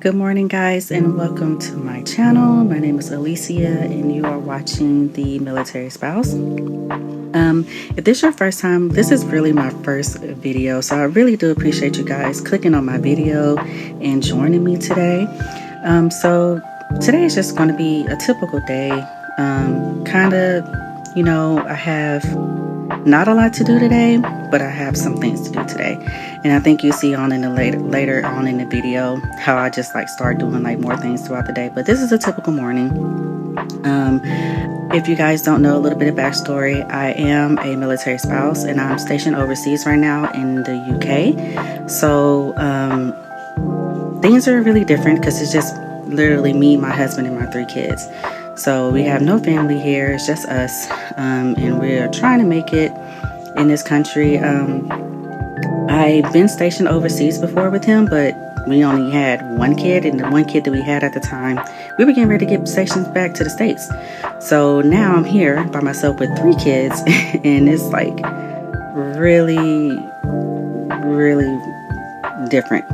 Good morning, guys, and welcome to my channel. My name is Alicia, and you are watching The Military Spouse. If this is your first time, this is really my first video, so I really do appreciate you guys clicking on my video and joining me today. So today is just going to be a typical day. I have not a lot to do today, but I have some things to do today. And I think you see on in the later on in the video how I just start doing more things throughout the day. But this is a typical morning. If you guys don't know a little bit of backstory, I am a military spouse and I'm stationed overseas right now in the UK. So things are really different because it's just literally me, my husband, and my 3 kids. So we have no family here. It's just us. And we're trying to make it in this country. I've been stationed overseas before with him, but we only had 1 kid, and the 1 kid that we had at the time, we were getting ready to get stationed back to the States. So now I'm here by myself with 3 kids, and it's really, really different.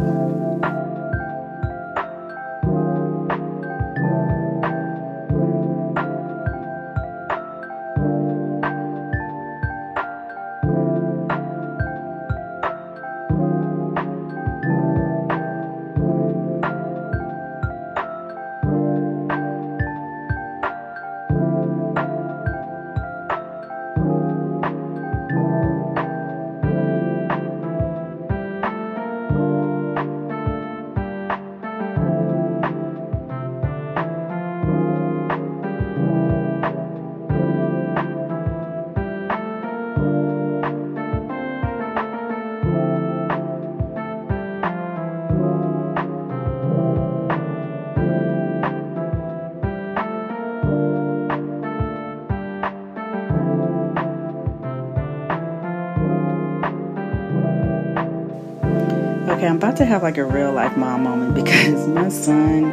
Okay, I'm about to have a real life mom moment because my son,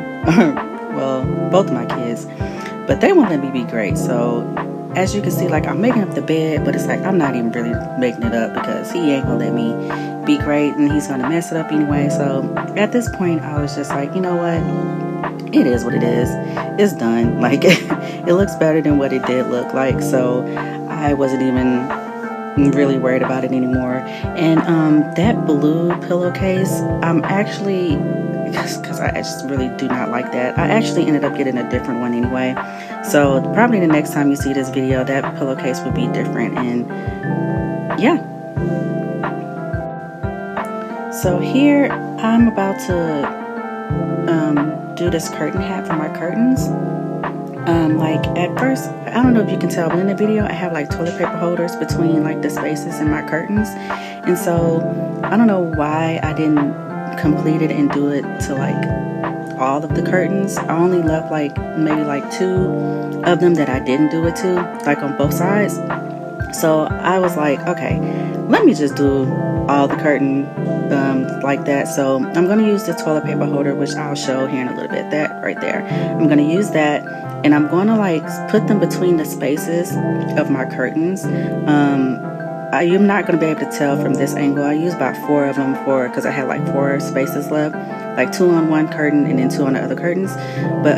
well, both of my kids, but they won't let me be great. So as you can see, I'm making up the bed, but it's I'm not even really making it up because he ain't gonna let me be great and he's gonna mess it up anyway. So at this point, I was just you know what? It is what it is. It's done. It looks better than what it did look like. So I wasn't even really worried about it anymore. And that blue pillowcase, I'm actually, because I just really do not like that, I actually ended up getting a different one anyway. So probably the next time you see this video, that pillowcase would be different. And yeah. So here I'm about to do this curtain hat for my curtains. At first, I don't know if you can tell, but in the video I have toilet paper holders between the spaces in my curtains. And so I don't know why I didn't complete it and do it to all of the curtains. I only left maybe 2 of them that I didn't do it to, on both sides. So I was okay, let me just do all the curtain like that. So I'm going to use the toilet paper holder, which I'll show here in a little bit, that right there. I'm going to use that, and I'm going to put them between the spaces of my curtains. I'm not going to be able to tell from this angle. I used about 4 of them because I had 4 spaces left, 2 on one curtain and then 2 on the other curtains. But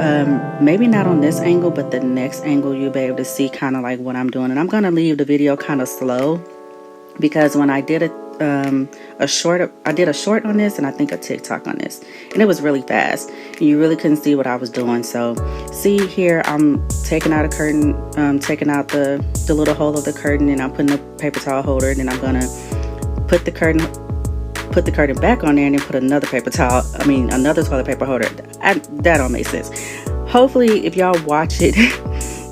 maybe not on this angle, but the next angle you'll be able to see kind of what I'm doing. And I'm going to leave the video kind of slow because when I did a short on this and I think a TikTok on this, and it was really fast and you really couldn't see what I was doing. So see here, I'm taking out a curtain, taking out the little hole of the curtain, and I'm putting a paper towel holder, and then I'm gonna put the curtain back on there and then put another another toilet paper holder. That don't make sense. Hopefully if y'all watch it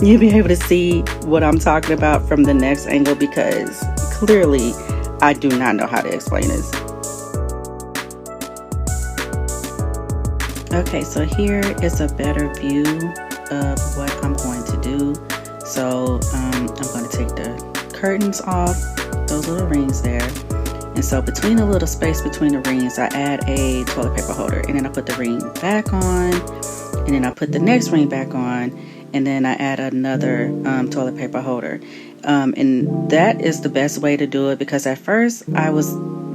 you'll be able to see what I'm talking about from the next angle, because clearly I do not know how to explain this. Okay, so here is a better view of what I'm going to do. So I'm going to take the curtains off, those little rings there. And so between the little space between the rings, I add a toilet paper holder, and then I put the ring back on, and then I put the next ring back on, and then I add another toilet paper holder. And that is the best way to do it, because at first I was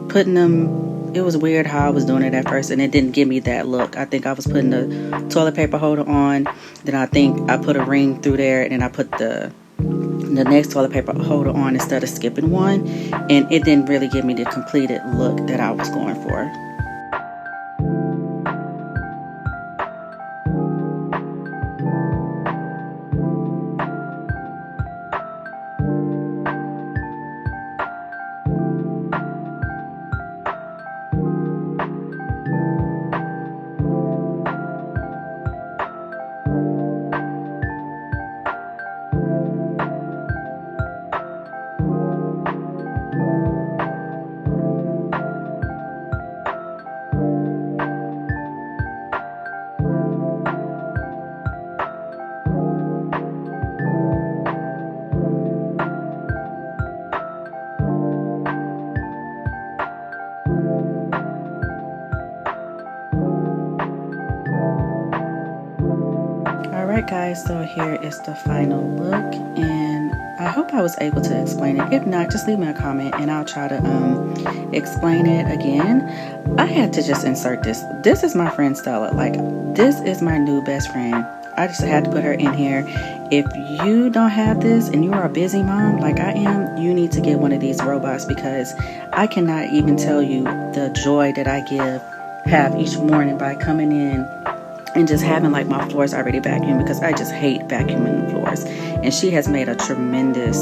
putting them it was weird how I was doing it at first, and it didn't give me that look. I think I was putting the toilet paper holder on, then I think I put a ring through there, and then I put the next toilet paper holder on instead of skipping one, and it didn't really give me the completed look that I was going for. Alright guys, so here is the final look, and I hope I was able to explain it. If not, just leave me a comment and I'll try to explain it again. I had to just insert this. This is my friend Stella. Like, this is my new best friend. I just had to put her in here. If you don't have this and you are a busy mom like I am, you need to get one of these robots, because I cannot even tell you the joy that I have each morning by coming in and just having like my floors already vacuumed, because I just hate vacuuming the floors. And she has made a tremendous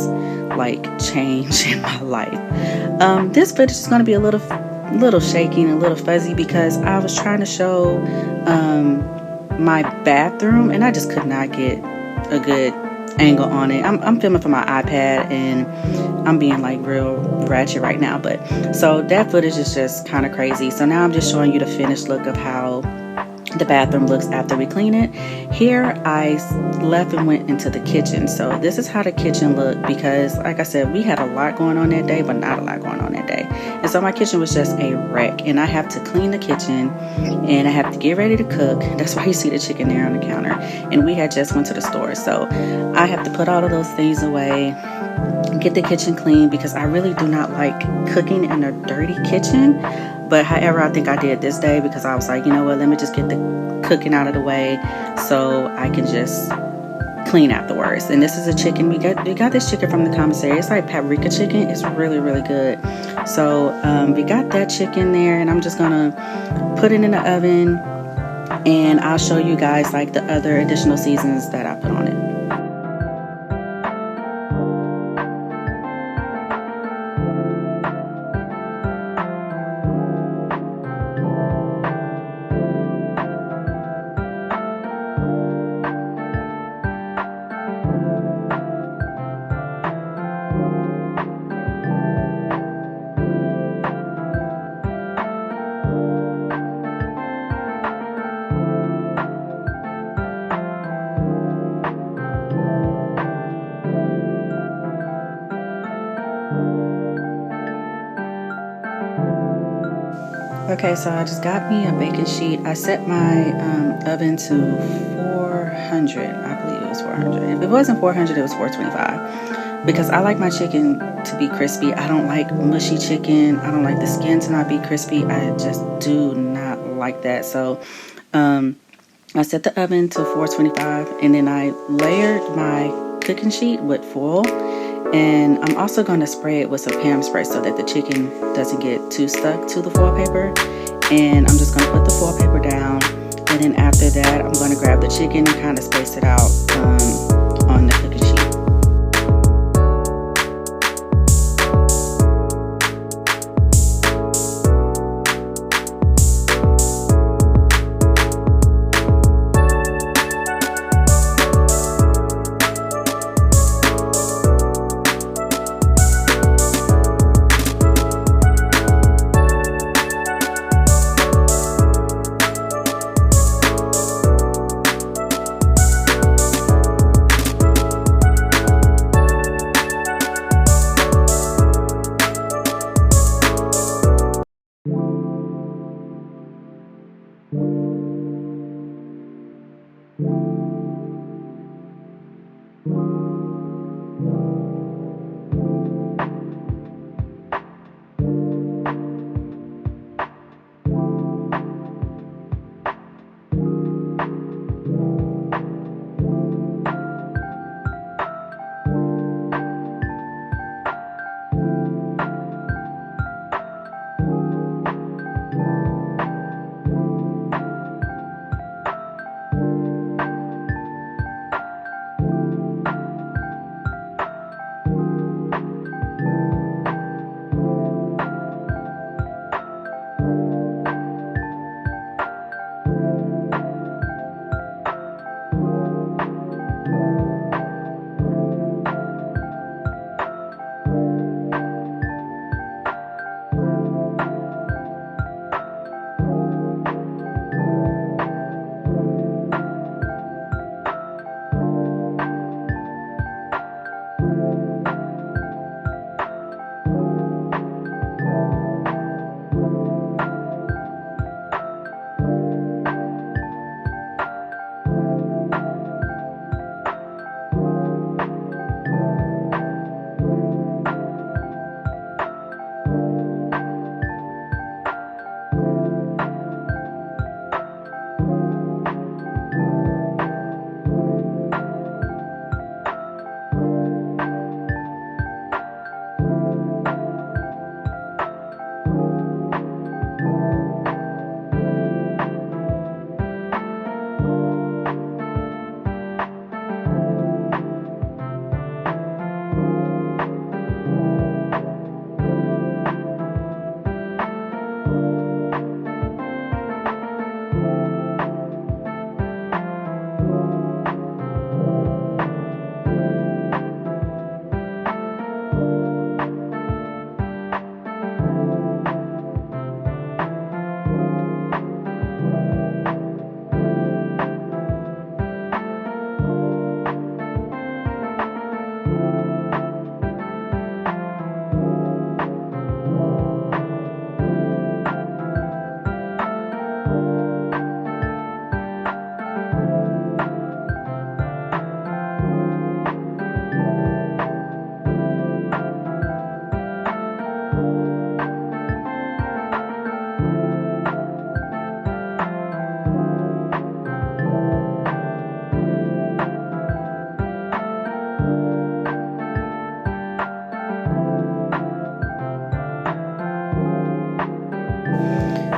like change in my life. This footage is going to be a little shaky and a little fuzzy, because I was trying to show my bathroom and I just could not get a good angle on it. I'm filming from my iPad and I'm being like real ratchet right now, but so that footage is just kind of crazy. So now I'm just showing you the finished look of how the bathroom looks after we clean it. Here I left and went into the kitchen. So this is how the kitchen looked, because like I said, we had a lot going on that day, but not a lot going on that day. And so my kitchen was just a wreck, and I have to clean the kitchen and I have to get ready to cook. That's why you see the chicken there on the counter, and we had just went to the store. So I have to put all of those things away, get the kitchen clean, because I really do not like cooking in a dirty kitchen. But however, I think I did this day, because I was like, you know what, let me just get the cooking out of the way so I can just clean afterwards. And this is a chicken. We got this chicken from the commissary. It's like paprika chicken. It's really, really good. So we got that chicken there, and I'm just going to put it in the oven, and I'll show you guys like the other additional seasons that I put on it. Okay, so I just got me a baking sheet. I set my oven to 400. I believe it was 400. If it wasn't 400, it was 425. Because I like my chicken to be crispy. I don't like mushy chicken. I don't like the skin to not be crispy. I just do not like that. So I set the oven to 425, and then I layered my cooking sheet with foil. And I'm also going to spray it with some Pam spray so that the chicken doesn't get too stuck to the foil paper. And I'm just going to put the foil paper down. And then after that, I'm going to grab the chicken and kind of space it out on the cooking sheet.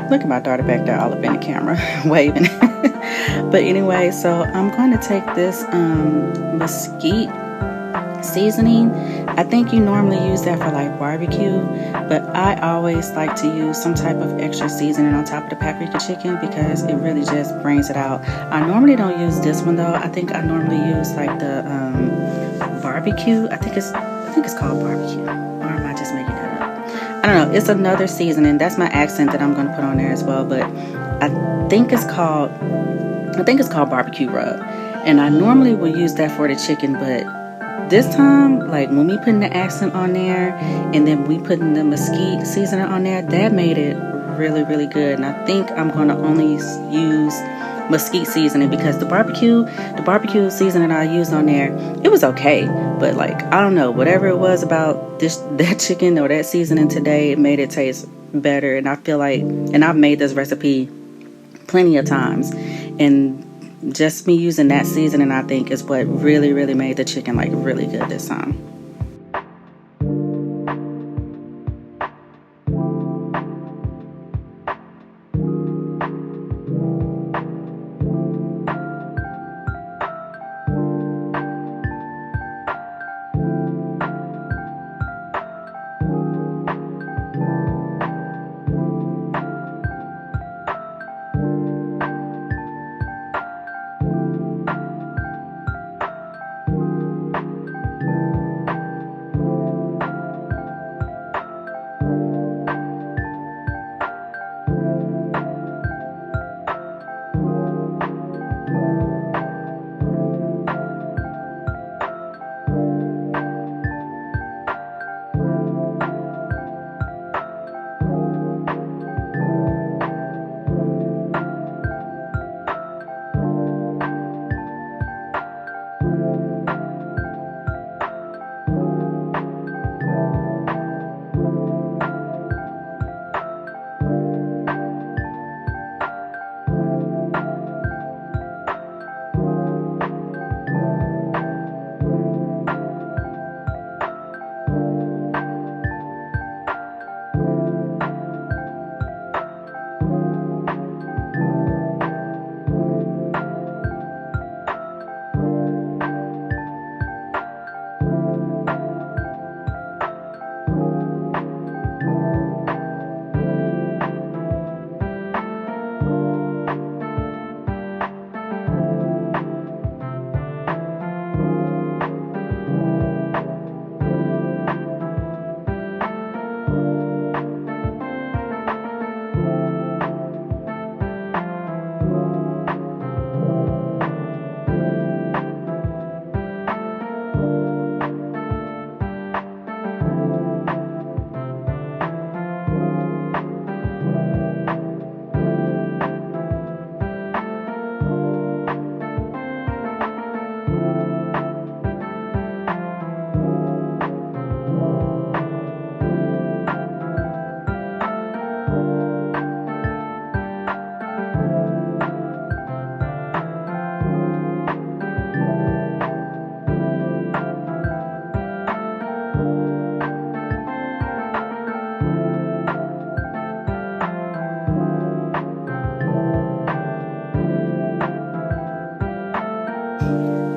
Look at my daughter back there all up in the camera waving. But anyway, so I'm going to take this mesquite seasoning. I think you normally use that for like barbecue, but I always like to use some type of extra seasoning on top of the paprika chicken because it really just brings it out. I normally don't use this one though. I think I normally use like the barbecue. I think it's called barbecue, or am I just making that up? I don't know. It's another seasoning. That's my accent that I'm going to put on there as well, but I think it's called barbecue rub, and I normally will use that for the chicken, but this time, like when we putting the accent on there and then we putting the mesquite seasoning on there, that made it really, really good. And I think I'm going to only use mesquite seasoning because the barbecue seasoning I used on there, it was okay. But like, I don't know, whatever it was about that chicken or that seasoning today, it made it taste better. And I feel like, and I've made this recipe plenty of times, and just me using that seasoning, I think, is what really, really made the chicken like really good this time.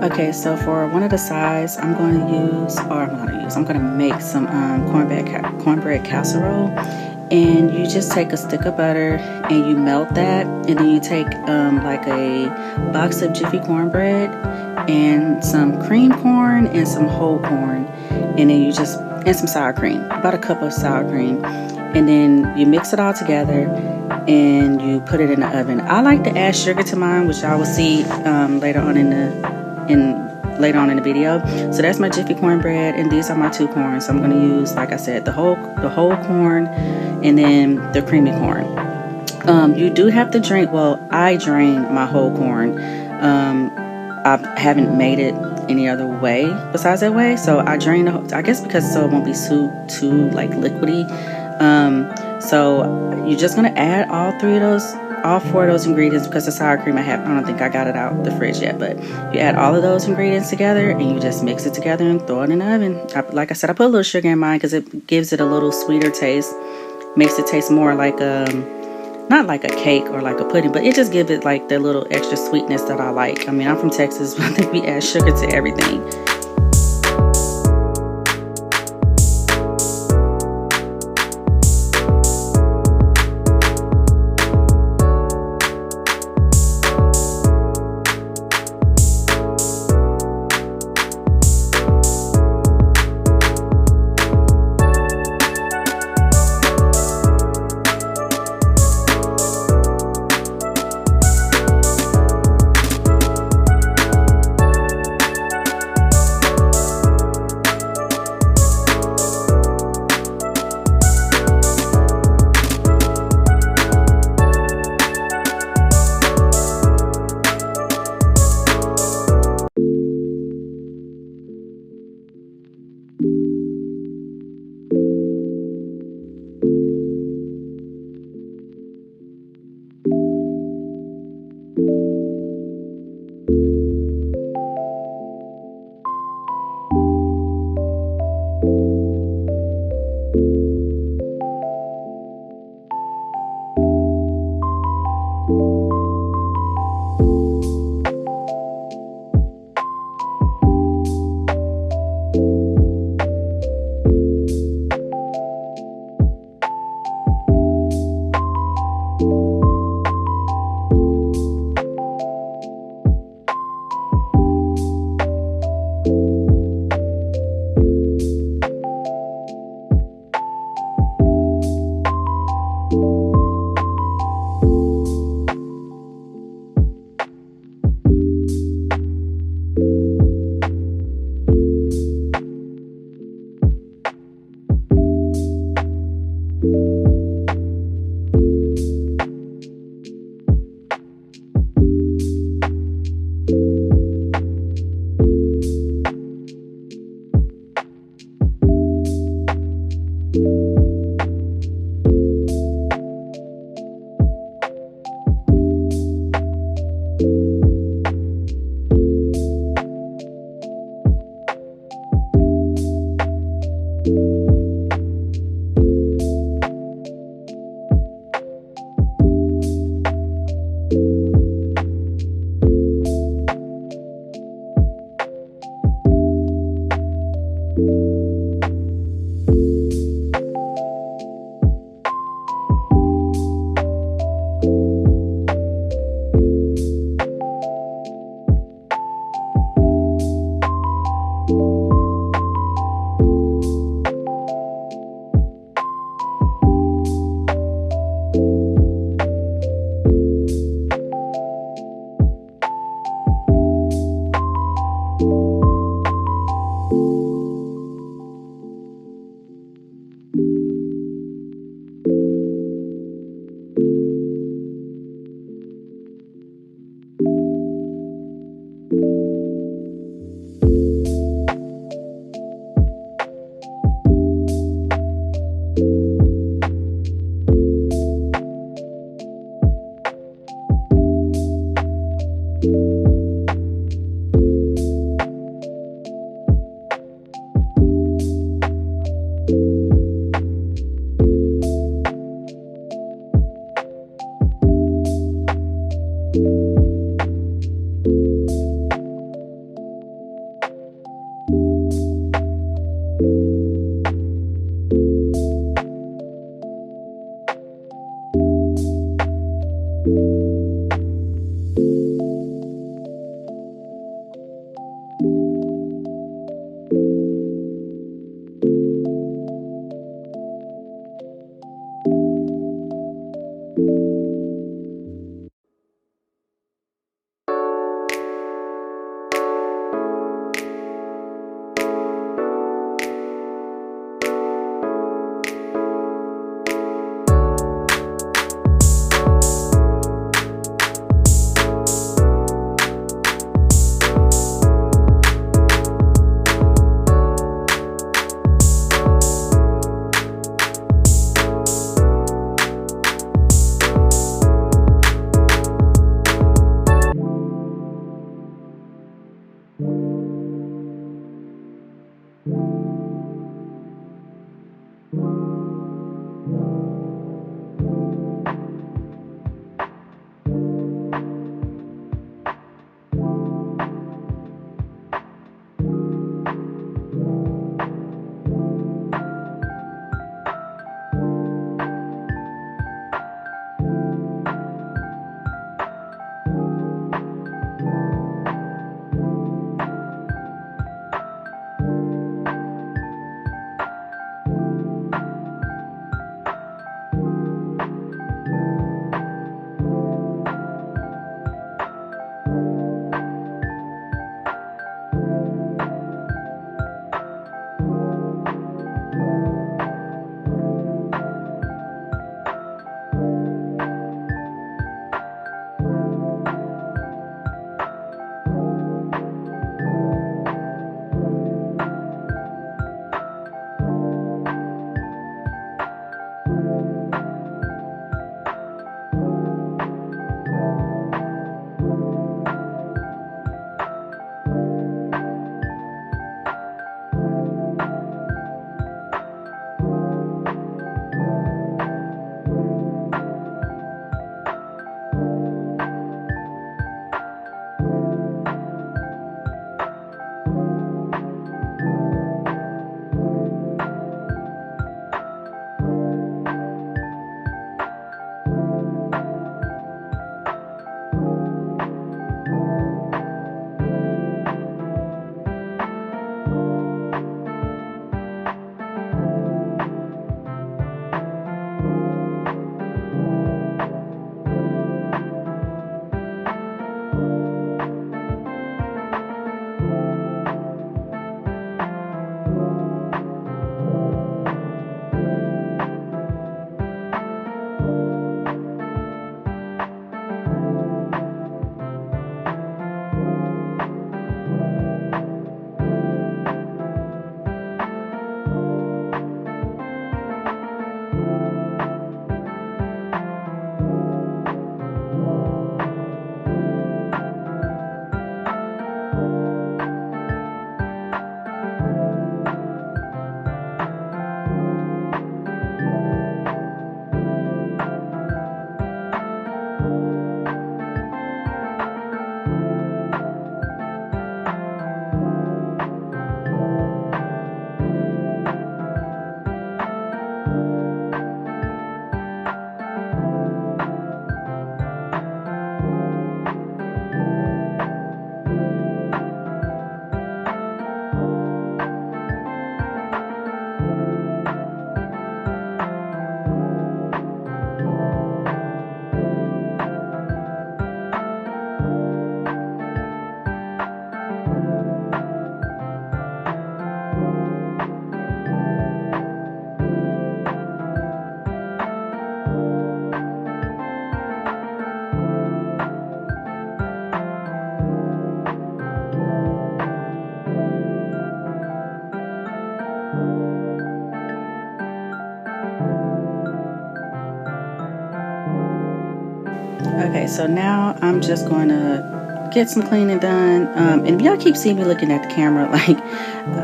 Okay, so for one of the sides, I'm going to make some cornbread casserole. And you just take a stick of butter and you melt that, and then you take like a box of Jiffy cornbread and some cream corn and some whole corn, and then and some sour cream, about a cup of sour cream, and then you mix it all together and you put it in the oven. I like to add sugar to mine, which I will see later on in the video. So that's my Jiffy cornbread, and these are my 2 corns. So I'm going to use, like I said, the whole corn and then the creamy corn. You do have to drain. Well, I drain my whole corn. I haven't made it any other way besides that way. So I drain I guess because so it won't be too like liquidy. So you're just gonna add all 4 of those ingredients, because the sour cream I don't think I got it out the fridge yet, but you add all of those ingredients together and you just mix it together and throw it in the oven. Like I said, I put a little sugar in mine because it gives it a little sweeter taste, makes it taste more like not like a cake or like a pudding, but it just gives it like the little extra sweetness that I like. I mean, I'm from Texas, but I think we add sugar to everything. Okay, so now I'm just going to get some cleaning done. And y'all keep seeing me looking at the camera, like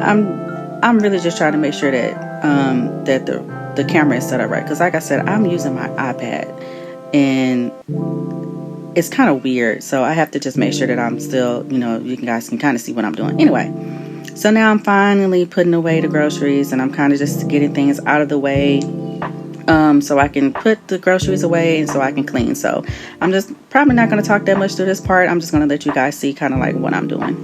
I'm really just trying to make sure that that the camera is set up right. Because like I said, I'm using my iPad, and it's kind of weird. So I have to just make sure that I'm still, you guys can kind of see what I'm doing. Anyway, so now I'm finally putting away the groceries, and I'm kind of just getting things out of the way. So I can put the groceries away and so I can clean. So I'm just probably not going to talk that much through this part. I'm just going to let you guys see kind of like what I'm doing.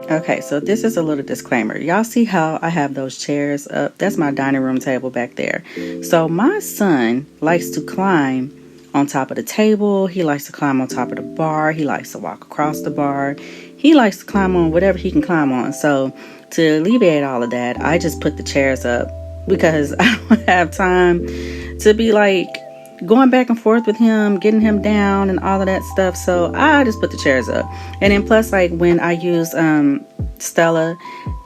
Okay, so this is a little disclaimer. Y'all see how I have those chairs up? That's my dining room table back there. So my son likes to climb on top of the table. He likes to climb on top of the bar. He likes to walk across the bar. He likes to climb on whatever he can climb on. So to alleviate all of that, I just put the chairs up because I don't have time to be like going back and forth with him, getting him down and all of that stuff. So I just put the chairs up. And then plus, like when I use Stella,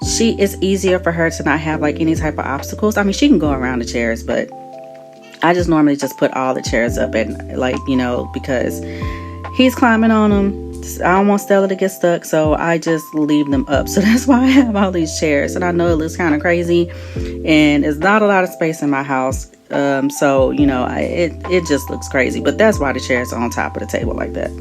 it's easier for her to not have like any type of obstacles. I mean, she can go around the chairs, but I just normally just put all the chairs up and like, because he's climbing on them. I don't want Stella to get stuck, so I just leave them up. So that's why I have all these chairs. And I know it looks kind of crazy, and it's not a lot of space in my house. So you know, it just looks crazy. But that's why the chairs are on top of the table like that.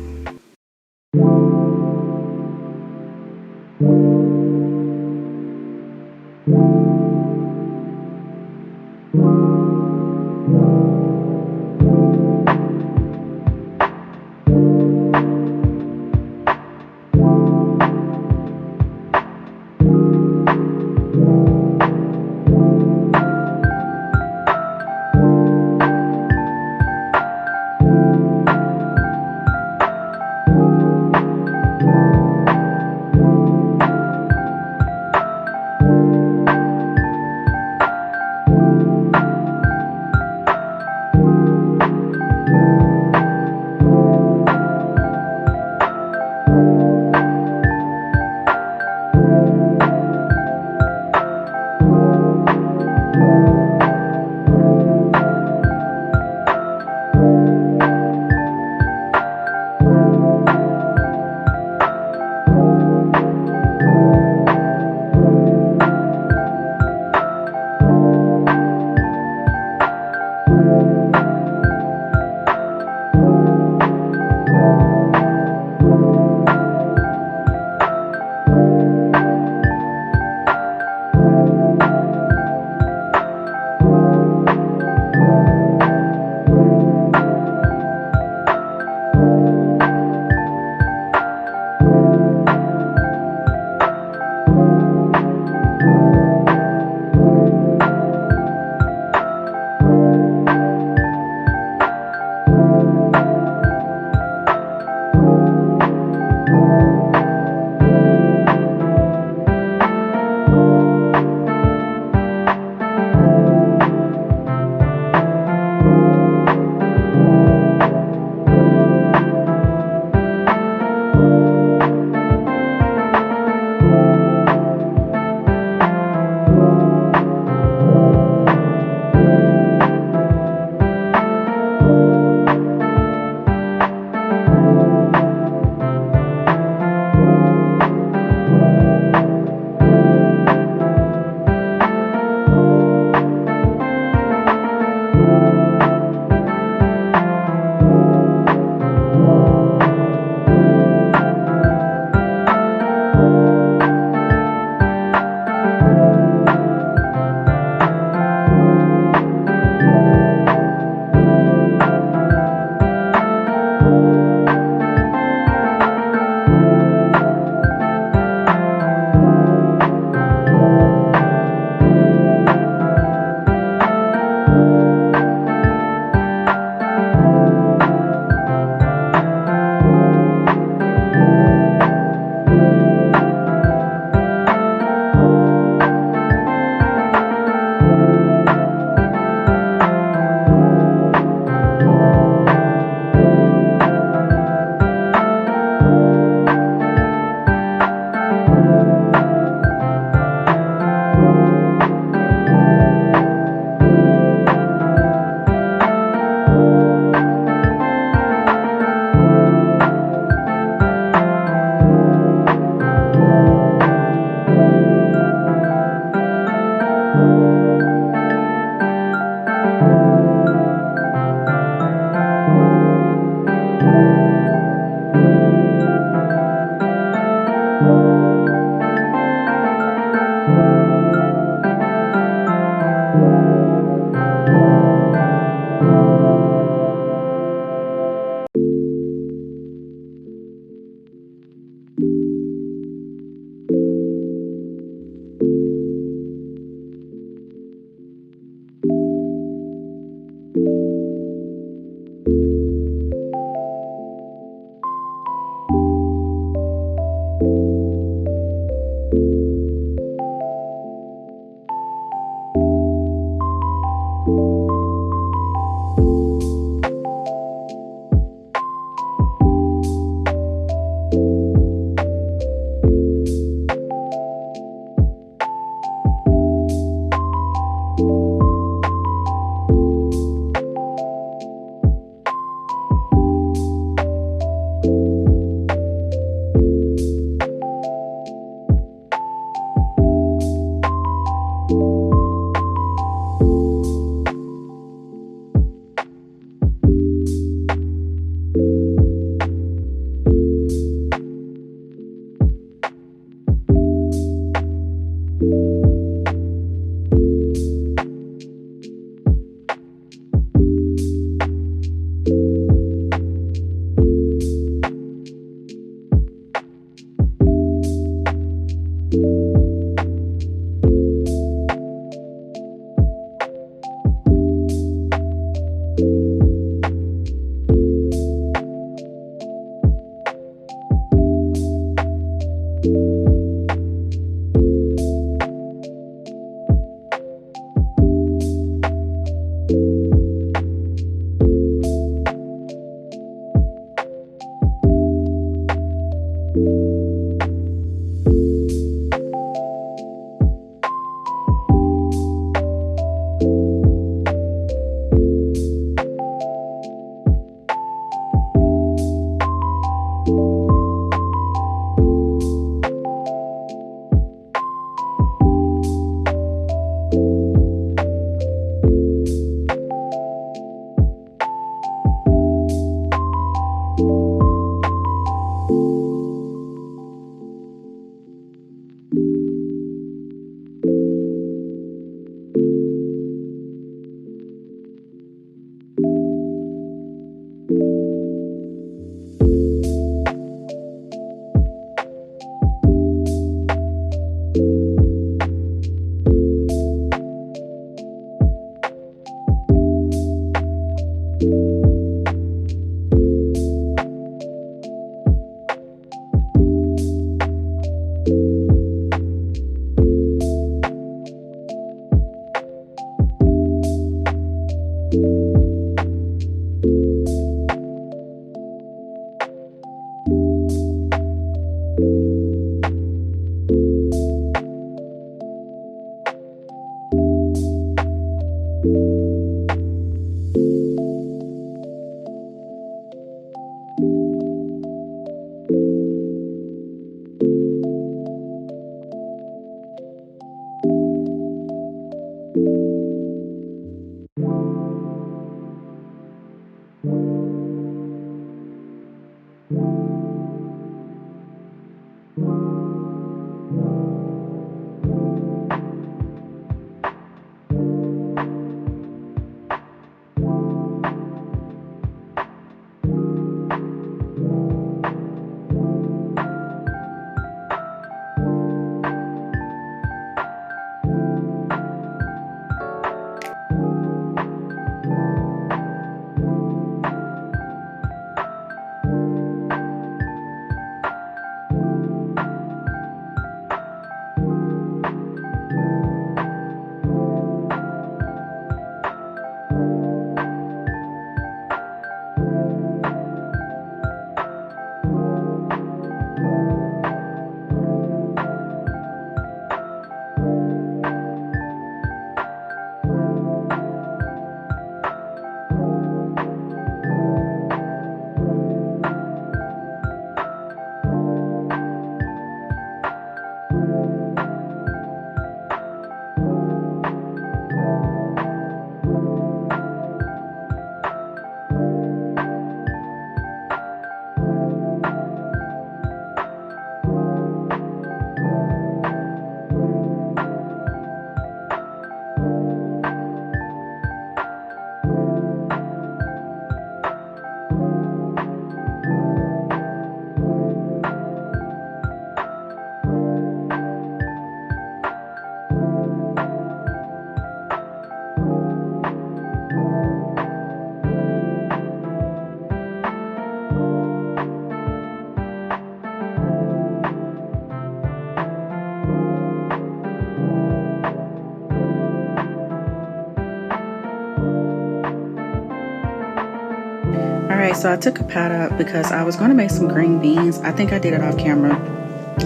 Alright, so I took a pot up because I was going to make some green beans. I think I did it off camera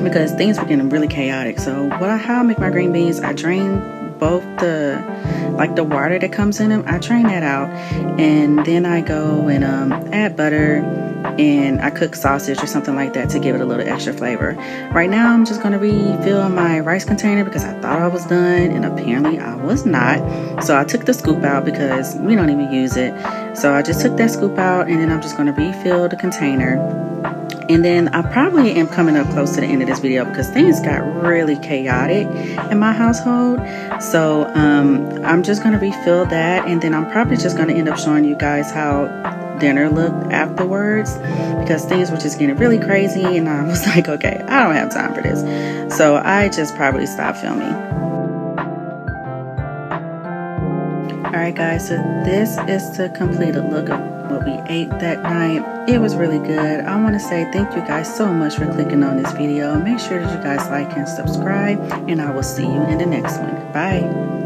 because things were getting really chaotic. So how I make my green beans, I drain both the water that comes in them. I drain that out, and then I go and add butter, and I cook sausage or something like that to give it a little extra flavor. Right now I'm just going to refill my rice container because I thought I was done, and apparently I was not. So I took the scoop out because we don't even use it. So I just took that scoop out, and then I'm just going to refill the container. And then I probably am coming up close to the end of this video because things got really chaotic in my household. So I'm just going to refill that, and then I'm probably just going to end up showing you guys how dinner looked afterwards, because things were just getting really crazy, and I was like, okay, I don't have time for this. So I just probably stopped filming. Alright guys, so this is the completed look of what we ate that night. It was really good. I want to say thank you guys so much for clicking on this video. Make sure that you guys like and subscribe, and I will see you in the next one. Bye.